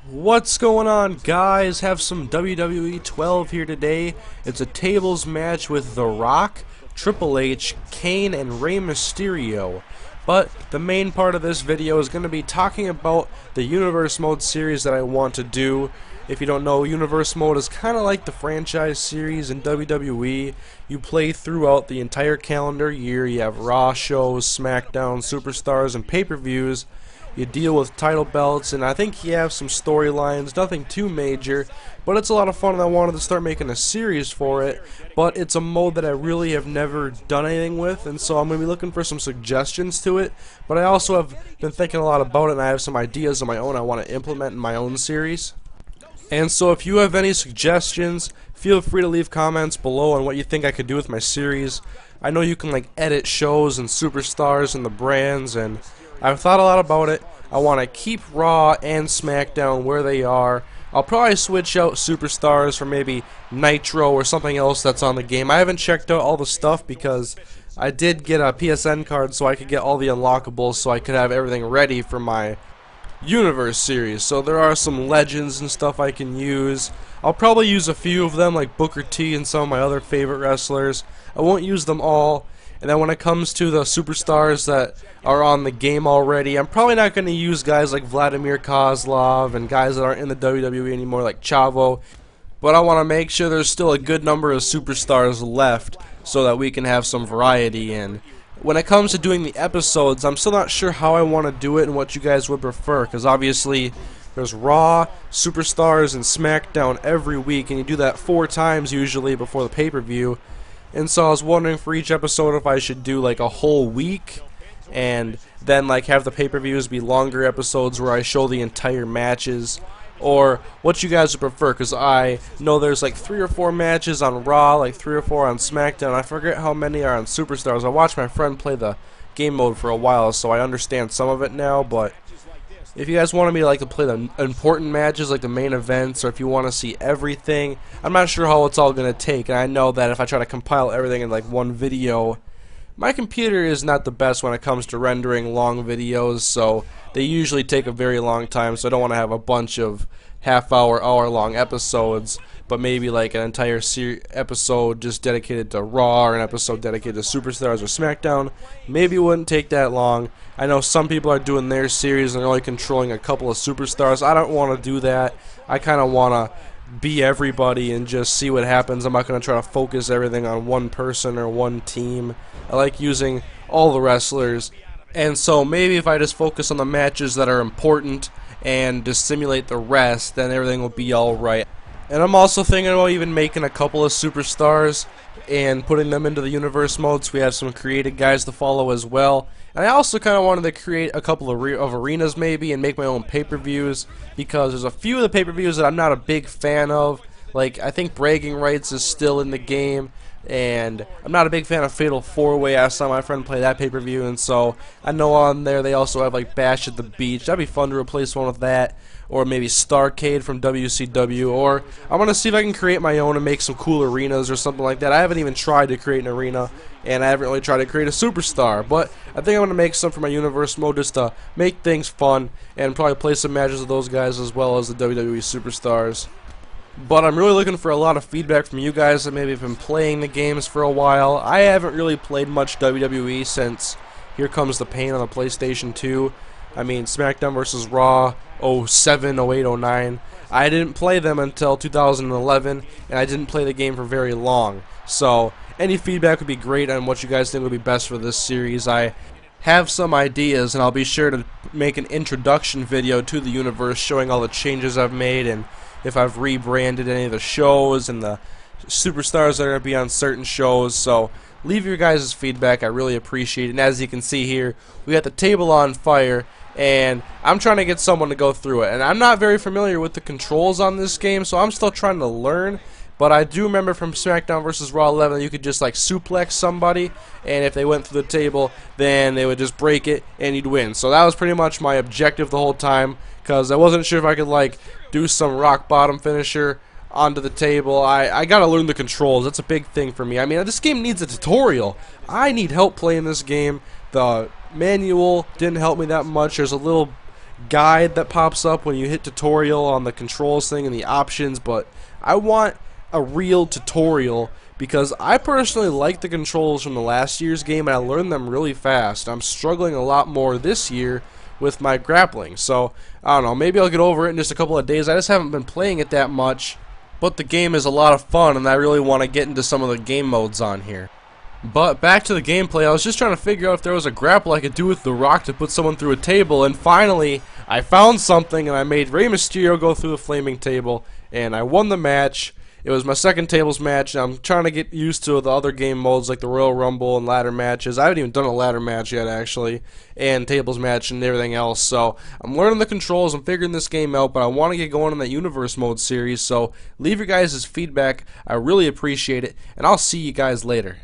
What's going on, guys? Have some WWE 12 here today. It's a tables match with The Rock, Triple H, Kane, and Rey Mysterio. But the main part of this video is going to be talking about the Universe Mode series that I want to do. If you don't know, Universe Mode is kind of like the franchise series in WWE. You play throughout the entire calendar year. You have Raw shows, SmackDown, Superstars, and pay-per-views. You deal with title belts, and I think you have some storylines, nothing too major, but it's a lot of fun, and I wanted to start making a series for it. But it's a mode that I really have never done anything with, and so I'm going to be looking for some suggestions to it. But I also have been thinking a lot about it, and I have some ideas of my own I want to implement in my own series. And so if you have any suggestions, feel free to leave comments below on what you think I could do with my series. I know you can like edit shows and superstars and the brands, and I've thought a lot about it. I want to keep Raw and SmackDown where they are. I'll probably switch out Superstars for maybe Nitro or something else that's on the game. I haven't checked out all the stuff because I did get a PSN card so I could get all the unlockables so I could have everything ready for my Universe series. So there are some legends and stuff I can use. I'll probably use a few of them like Booker T and some of my other favorite wrestlers. I won't use them all. And then when it comes to the superstars that are on the game already, I'm probably not going to use guys like Vladimir Kozlov and guys that aren't in the WWE anymore like Chavo. But I want to make sure there's still a good number of superstars left so that we can have some variety in. When it comes to doing the episodes, I'm still not sure how I want to do it and what you guys would prefer, because obviously there's Raw, Superstars, and SmackDown every week, and you do that 4 times usually before the pay-per-view. And so I was wondering for each episode if I should do like a whole week and then like have the pay-per-views be longer episodes where I show the entire matches, or what you guys would prefer, because I know there's like 3 or 4 matches on Raw, like 3 or 4 on SmackDown. I forget how many are on Superstars. I watched my friend play the game mode for a while, so I understand some of it now. But if you guys wanted me to play the important matches, like the main events, or if you want to see everything, I'm not sure how it's all going to take. And I know that if I try to compile everything in like one video, my computer is not the best when it comes to rendering long videos, so they usually take a very long time, so I don't want to have a bunch of half-hour, hour-long episodes, but maybe like an entire episode just dedicated to Raw or an episode dedicated to Superstars or SmackDown. Maybe it wouldn't take that long. I know some people are doing their series and they're only controlling a couple of superstars. I don't want to do that. I kind of want to be everybody and just see what happens. I'm not going to try to focus everything on one person or one team. I like using all the wrestlers, and so maybe if I just focus on the matches that are important and just simulate the rest, then everything will be alright. And I'm also thinking about even making a couple of superstars and putting them into the Universe Mode, so we have some created guys to follow as well. And I also kind of wanted to create a couple of arenas maybe and make my own pay-per-views, because there's a few of the pay-per-views that I'm not a big fan of. Like, I think Bragging Rights is still in the game, and I'm not a big fan of Fatal 4-Way. I saw my friend play that pay-per-view, and so I know on there they also have like Bash at the Beach. That'd be fun to replace one with that, or maybe Starcade from WCW, or I'm going to see if I can create my own and make some cool arenas or something like that. I haven't even tried to create an arena, and I haven't really tried to create a superstar, but I think I'm going to make some for my Universe Mode just to make things fun, and probably play some matches with those guys as well as the WWE superstars. But I'm really looking for a lot of feedback from you guys that maybe have been playing the games for a while. I haven't really played much WWE since Here Comes the Pain on the PlayStation 2. I mean, SmackDown vs. Raw 07, 08, 09. I didn't play them until 2011, and I didn't play the game for very long. So any feedback would be great on what you guys think would be best for this series. I have some ideas, and I'll be sure to make an introduction video to the universe showing all the changes I've made and if I've rebranded any of the shows and the superstars that are going to be on certain shows. So leave your guys' feedback. I really appreciate it. And as you can see here, we got the table on fire, and I'm trying to get someone to go through it. And I'm not very familiar with the controls on this game, so I'm still trying to learn. But I do remember from SmackDown vs. Raw 11 you could just like suplex somebody, and if they went through the table, then they would just break it and you'd win. So that was pretty much my objective the whole time, because I wasn't sure if I could like do some rock bottom finisher onto the table. I gotta learn the controls. That's a big thing for me. I mean, this game needs a tutorial. I need help playing this game. The manual didn't help me that much. There's a little guide that pops up when you hit tutorial on the controls thing and the options, but I want a real tutorial because I personally like the controls from the last year's game and I learned them really fast. I'm struggling a lot more this year with my grappling, so I don't know, maybe I'll get over it in just a couple of days. I just haven't been playing it that much, but the game is a lot of fun and I really want to get into some of the game modes on here. But back to the gameplay, I was just trying to figure out if there was a grapple I could do with The Rock to put someone through a table, and finally I found something and I made Rey Mysterio go through a flaming table and I won the match. It was my second tables match, and I'm trying to get used to the other game modes like the Royal Rumble and ladder matches. I haven't even done a ladder match yet, actually, and tables match and everything else. So I'm learning the controls, I'm figuring this game out, but I want to get going on that Universe Mode series. So leave your guys' feedback. I really appreciate it, and I'll see you guys later.